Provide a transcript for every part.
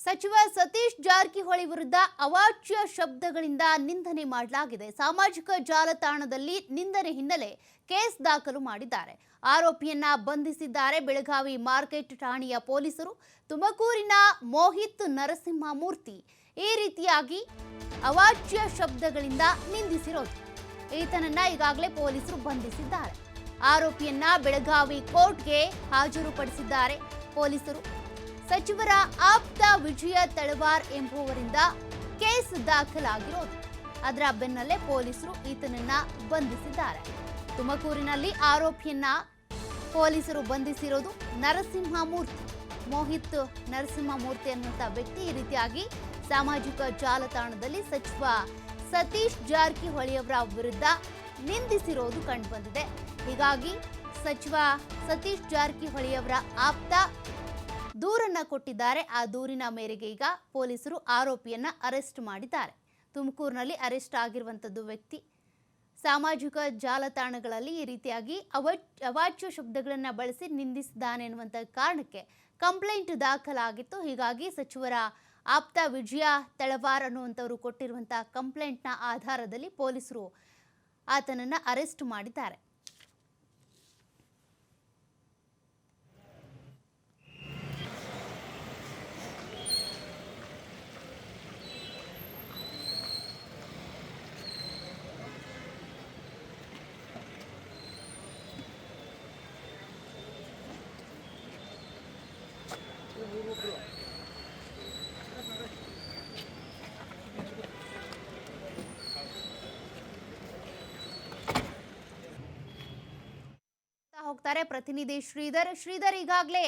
ಸಚಿವ ಸತೀಶ್ ಜಾರಕಿಹೊಳಿ ವಿರುದ್ಧ ಅವಾಚ್ಯ ಶಬ್ದಗಳಿಂದ ನಿಂದನೆ ಮಾಡಲಾಗಿದೆ. ಸಾಮಾಜಿಕ ಜಾಲತಾಣದಲ್ಲಿ ನಿಂದನೆ ಹಿನ್ನೆಲೆ ಕೇಸ್ ದಾಖಲು ಮಾಡಿದ್ದಾರೆ. ಆರೋಪಿಯನ್ನ ಬಂಧಿಸಿದ್ದಾರೆ ಬೆಳಗಾವಿ ಮಾರ್ಕೆಟ್ ಠಾಣೆಯ ಪೊಲೀಸರು. ತುಮಕೂರಿನ ಮೋಹಿತ್ ನರಸಿಂಹಮೂರ್ತಿ ಈ ರೀತಿಯಾಗಿ ಅವಾಚ್ಯ ಶಬ್ದಗಳಿಂದ ನಿಂದಿಸಿರೋದು. ಈತನನ್ನ ಈಗಾಗಲೇ ಪೊಲೀಸರು ಬಂಧಿಸಿದ್ದಾರೆ. ಆರೋಪಿಯನ್ನ ಬೆಳಗಾವಿ ಕೋರ್ಟ್ಗೆ ಹಾಜರುಪಡಿಸಿದ್ದಾರೆ ಪೊಲೀಸರು. ಸಚಿವರ ಆಪ್ತ ವಿಜಯ ತಳವಾರ್ ಎಂಬುವರಿಂದ ಕೇಸ್ ದಾಖಲಾಗಿರೋದು. ಅದರ ಬೆನ್ನಲ್ಲೇ ಪೊಲೀಸರು ಈತನನ್ನ ಬಂಧಿಸಿದ್ದಾರೆ. ತುಮಕೂರಿನಲ್ಲಿ ಆರೋಪಿಯನ್ನ ಪೊಲೀಸರು ಬಂಧಿಸಿರೋದು ನರಸಿಂಹಮೂರ್ತಿ, ಮೋಹಿತ್ ನರಸಿಂಹಮೂರ್ತಿ ಅನ್ನುವಂಥ ವ್ಯಕ್ತಿ ಈ ರೀತಿಯಾಗಿ ಸಾಮಾಜಿಕ ಜಾಲತಾಣದಲ್ಲಿ ಸಚಿವ ಸತೀಶ್ ಜಾರಕಿಹೊಳಿ ಅವರ ವಿರುದ್ಧ ನಿಂದಿಸಿರೋದು ಕಂಡುಬಂದಿದೆ. ಹೀಗಾಗಿ ಸಚಿವ ಸತೀಶ್ ಜಾರಕಿಹೊಳಿ ಅವರ ಆಪ್ತ ದೂರನ್ನ ಕೊಟ್ಟಿದ್ದಾರೆ. ಆ ದೂರಿನ ಮೇರೆಗೆ ಈಗ ಪೊಲೀಸರು ಆರೋಪಿಯನ್ನ ಅರೆಸ್ಟ್ ಮಾಡಿದ್ದಾರೆ. ತುಮಕೂರಿನಲ್ಲಿ ಅರೆಸ್ಟ್ ಆಗಿರುವಂಥದ್ದು ವ್ಯಕ್ತಿ ಸಾಮಾಜಿಕ ಜಾಲತಾಣಗಳಲ್ಲಿ ಈ ರೀತಿಯಾಗಿ ಅವಾಚ್ಯ ಶಬ್ದಗಳನ್ನು ಬಳಸಿ ನಿಂದಿಸಿದ್ದಾನೆ ಎನ್ನುವಂಥ ಕಾರಣಕ್ಕೆ ಕಂಪ್ಲೇಂಟ್ ದಾಖಲಾಗಿತ್ತು. ಹೀಗಾಗಿ ಸಚಿವರ ಆಪ್ತ ವಿಜಯ ತಳವಾರ್ ಅನ್ನುವಂಥವರು ಕೊಟ್ಟಿರುವಂಥ ಕಂಪ್ಲೇಂಟ್ನ ಆಧಾರದಲ್ಲಿ ಪೊಲೀಸರು ಆತನನ್ನು ಅರೆಸ್ಟ್ ಮಾಡಿದ್ದಾರೆ. ಹೋಗ್ತಾರೆ ಪ್ರತಿನಿಧಿ ಶ್ರೀಧರ್ ಈಗಾಗಲೇ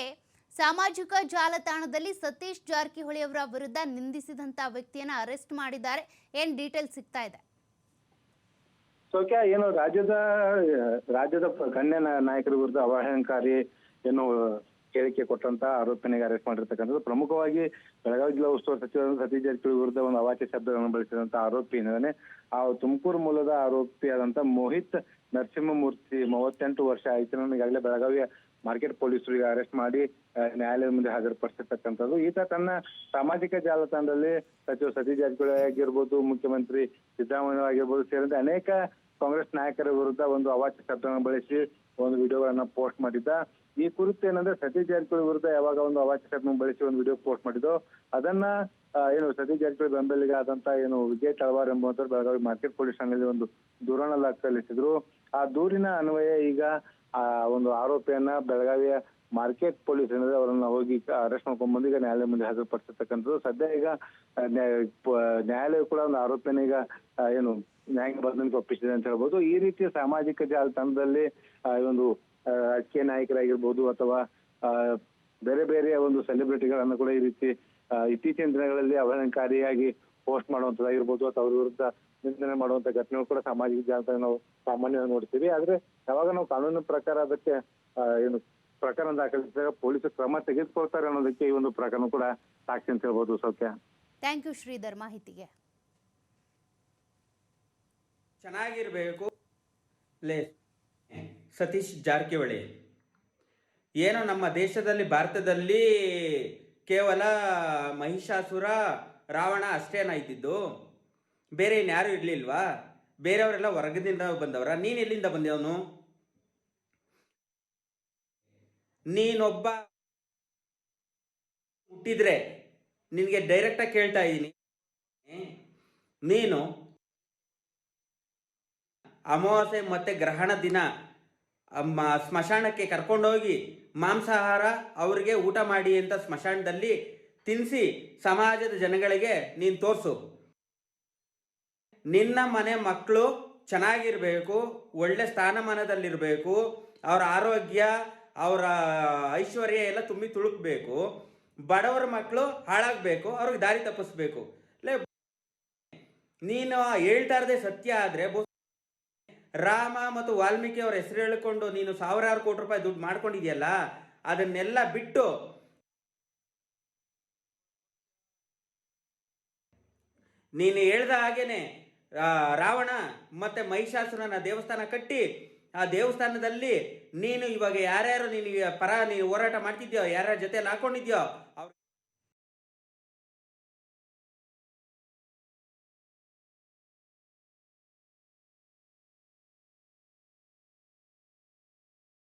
ಸಾಮಾಜಿಕ ಜಾಲತಾಣದಲ್ಲಿ ಸತೀಶ್ ಜಾರಕಿಹೊಳಿ ಅವರ ವಿರುದ್ಧ ನಿಂದಿಸಿದಂತ ವ್ಯಕ್ತಿಯನ್ನ ಅರೆಸ್ಟ್ ಮಾಡಿದ್ದಾರೆ. ಏನ್ ಡೀಟೇಲ್ಸ್ ಸಿಗ್ತಾ ಇದೆ? ಸೌಖ್ಯ ಏನು ರಾಜ್ಯದ ಗಣ್ಯ ನಾಯಕರ ವಿರುದ್ಧ ಅವಹೇಳನಕಾರಿ ಏನು ಹೇಳಿಕೆ ಕೊಟ್ಟಂತ ಆರೋಪಿನಿಗೆ ಅರೆಸ್ಟ್ ಮಾಡಿರ್ತಕ್ಕಂಥದ್ದು. ಪ್ರಮುಖವಾಗಿ ಬೆಳಗಾವಿ ಜಿಲ್ಲಾ ಉಸ್ತುವಾರಿ ಸಚಿವ ಸತೀಶ್ ಜಾರಕಿಹೊಳಿ ವಿರುದ್ಧ ಒಂದು ಅವಾಚ್ಯ ಶಬ್ದಗಳನ್ನು ಬಳಸಿದಂತ ಆರೋಪಿ ಏನಿದ್ದಾನೆ ಆ ತುಮಕೂರು ಮೂಲದ ಆರೋಪಿಯಾದಂತ ಮೋಹಿತ್ ನರಸಿಂಹಮೂರ್ತಿ 38 ವರ್ಷ ಈತನನ್ನು ಈಗಾಗಲೇ ಬೆಳಗಾವಿಯ ಮಾರ್ಕೆಟ್ ಪೊಲೀಸರು ಈಗ ಅರೆಸ್ಟ್ ಮಾಡಿ ನ್ಯಾಯಾಲಯದ ಮುಂದೆ ಹಾಜರುಪಡಿಸಿರ್ತಕ್ಕಂಥದ್ದು. ಈತ ತನ್ನ ಸಾಮಾಜಿಕ ಜಾಲತಾಣದಲ್ಲಿ ಸಚಿವ ಸತೀಶ್ ಜಾರಕಿಹೊಳಿ ಆಗಿರ್ಬೋದು, ಮುಖ್ಯಮಂತ್ರಿ ಸಿದ್ದರಾಮಯ್ಯ ಆಗಿರ್ಬೋದು ಸೇರಿದಂತೆ ಅನೇಕ ಕಾಂಗ್ರೆಸ್ ನಾಯಕರ ವಿರುದ್ಧ ಒಂದು ಅವಾಚ್ಯ ಶಬ್ದಗಳನ್ನು ಬಳಸಿ ಒಂದು ವಿಡಿಯೋಗಳನ್ನ ಪೋಸ್ಟ್ ಮಾಡಿದ್ದ. ಈ ಕುರಿತು ಏನಂದ್ರೆ ಸತೀಶ್ ಜಾರಕಿಹೊಳಿ ವಿರುದ್ಧ ಯಾವಾಗ ಒಂದು ಅವಾಚ್ಯ ಶಬ್ದ ಬಳಸಿ ಒಂದು ವಿಡಿಯೋ ಪೋಸ್ಟ್ ಮಾಡಿದ್ದು ಅದನ್ನ ಏನು ಸತೀಶ್ ಜಾರಕಿಹೊಳಿ ಬೆಂಬಲಿಗ ಆದಂತ ಏನು ವಿಜಯ್ ತಳವಾರ್ ಎಂಬುವಂತರು ಬೆಳಗಾವಿ ಮಾರ್ಕೆಟ್ ಪೊಲೀಸ್ ಠಾಣೆಯಲ್ಲಿ ಒಂದು ದೂರನ್ನ ದಾಖಲಿಸಿದ್ರು. ಆ ದೂರಿನ ಅನ್ವಯ ಈಗ ಆ ಒಂದು ಆರೋಪಿಯನ್ನ ಬೆಳಗಾವಿಯ ಮಾರ್ಕೆಟ್ ಪೊಲೀಸ್ ಏನಿದೆ ಅವರನ್ನ ಹೋಗಿ ಅರೆಸ್ಟ್ ಮಾಡ್ಕೊಂಡ್ ಬಂದು ಈಗ ನ್ಯಾಯಾಲಯ ಮುಂದೆ ಹಾಜರುಪಡಿಸಿರ್ತಕ್ಕಂಥದ್ದು. ಸದ್ಯ ಈಗ ನ್ಯಾಯಾಲಯ ಕೂಡ ಒಂದು ಆರೋಪಿಯನ್ನ ಈಗ ಏನು ನ್ಯಾಯಾಂಗ ಬಂಧನಕ್ಕೆ ಒಪ್ಪಿಸಿದೆ ಅಂತ ಹೇಳ್ಬೋದು. ಈ ರೀತಿಯ ಸಾಮಾಜಿಕ ಜಾಲತಾಣದಲ್ಲಿ ಒಂದು ರಾಜಕೀಯ ನಾಯಕರಾಗಿರ್ಬೋದು ಅಥವಾ ಬೇರೆ ಬೇರೆ ಒಂದು ಸೆಲೆಬ್ರಿಟಿಗಳನ್ನ ಕೂಡ ಈ ರೀತಿ ಇತ್ತೀಚಿನ ದಿನಗಳಲ್ಲಿ ಅವಹೇಳನಕಾರಿಯಾಗಿ ಪೋಸ್ಟ್ ಮಾಡುವಂತದ್ದಾಗಿರ್ಬೋದು ಅಥವಾ ಅವ್ರ ವಿರುದ್ಧ ನಿಂದನೆ ಮಾಡುವಂತ ಘಟನೆಗಳು ಕೂಡ ಸಾಮಾಜಿಕ ಜಾಲತಾಣ ನಾವು ಸಾಮಾನ್ಯವಾಗಿ ನೋಡ್ತೀವಿ. ಆದ್ರೆ ಯಾವಾಗ ನಾವು ಕಾನೂನಿನ ಪ್ರಕಾರ ಅದಕ್ಕೆ ಏನು ಪ್ರಕರಣ ದಾಖಲಿಸಿದಾಗ ಪೊಲೀಸರು ಕ್ರಮ ತೆಗೆದುಕೊಳ್ತಾರೆ ಅನ್ನೋದಕ್ಕೆ ಈ ಒಂದು ಪ್ರಕರಣ ಕೂಡ ಸಾಕ್ಷಿ ಅಂತ ಹೇಳ್ಬೋದು. ಸೌಖ್ಯ, ಥ್ಯಾಂಕ್ ಯು ಶ್ರೀಧರ್ ಮಾಹಿತಿಗೆ. ಚೆನ್ನಾಗಿರ್ಬೇಕು ಸತೀಶ್ ಜಾರಕಿಹೊಳಿ ಏನು ನಮ್ಮ ದೇಶದಲ್ಲಿ ಭಾರತದಲ್ಲಿ ಕೇವಲ ಮಹಿಷಾಸುರ ರಾವಣ ಅಷ್ಟೇನ ಇದ್ದಿದ್ದು, ಬೇರೆ ಇನ್ಯಾರು ಇರ್ಲಿಲ್ವಾ? ಬೇರೆಯವರೆಲ್ಲ ಹೊರಗದಿಂದ ಬಂದವರ? ನೀನ್ ಎಲ್ಲಿಂದ ಬಂದವನು? ನೀನೊಬ್ಬ ಹುಟ್ಟಿದ್ರೆ ನಿನಗೆ ಡೈರೆಕ್ಟಾಗಿ ಕೇಳ್ತಾ ಇದ್ದೀನಿ, ನೀನು ಅಮಾವಾಸ್ಯೆ ಮತ್ತೆ ಗ್ರಹಣ ದಿನ ಸ್ಮಶಾನಕ್ಕೆ ಕರ್ಕೊಂಡೋಗಿ ಮಾಂಸಾಹಾರ ಅವರಿಗೆ ಊಟ ಮಾಡಿ ಅಂತ ಸ್ಮಶಾನದಲ್ಲಿ ತಿನ್ನಿಸಿ ಸಮಾಜದ ಜನಗಳಿಗೆ ನೀನು ತೋರಿಸು. ನಿನ್ನ ಮನೆ ಮಕ್ಕಳು ಚೆನ್ನಾಗಿರ್ಬೇಕು, ಒಳ್ಳೆ ಸ್ಥಾನಮಾನದಲ್ಲಿರಬೇಕು, ಅವರ ಆರೋಗ್ಯ ಅವರ ಐಶ್ವರ್ಯ ಎಲ್ಲ ತುಂಬಿ ತುಳುಕ್ಬೇಕು, ಬಡವರ ಮಕ್ಕಳು ಹಾಳಾಗಬೇಕು, ಅವ್ರಿಗೆ ದಾರಿ ತಪ್ಪಿಸ್ಬೇಕು. ನೀನು ಹೇಳ್ತಾ ಇರದೆ ಸತ್ಯ ಆದರೆ ರಾಮ ಮತ್ತು ವಾಲ್ಮೀಕಿ ಅವರ ಹೆಸರು ಹೇಳಿಕೊಂಡು ನೀನು ಸಾವಿರಾರು ಕೋಟಿ ರೂಪಾಯಿ ದುಡ್ಡು ಮಾಡ್ಕೊಂಡಿದ್ಯಲ್ಲ, ಅದನ್ನೆಲ್ಲ ಬಿಟ್ಟು ನೀನು ಹೇಳ್ದ ಹಾಗೇನೆ ರಾವಣ ಮತ್ತೆ ಮಹಿಷಾಸುರನ ದೇವಸ್ಥಾನ ಕಟ್ಟಿ ಆ ದೇವಸ್ಥಾನದಲ್ಲಿ ನೀನು ಇವಾಗ ಯಾರ್ಯಾರು ನೀನು ಪರ ನೀನು ಹೋರಾಟ ಮಾಡ್ತಿದ್ಯೋ, ಯಾರ್ಯಾರ ಜೊತೆಯಲ್ಲಿ ಹಾಕೊಂಡಿದ್ಯೋ ಅವ್ರು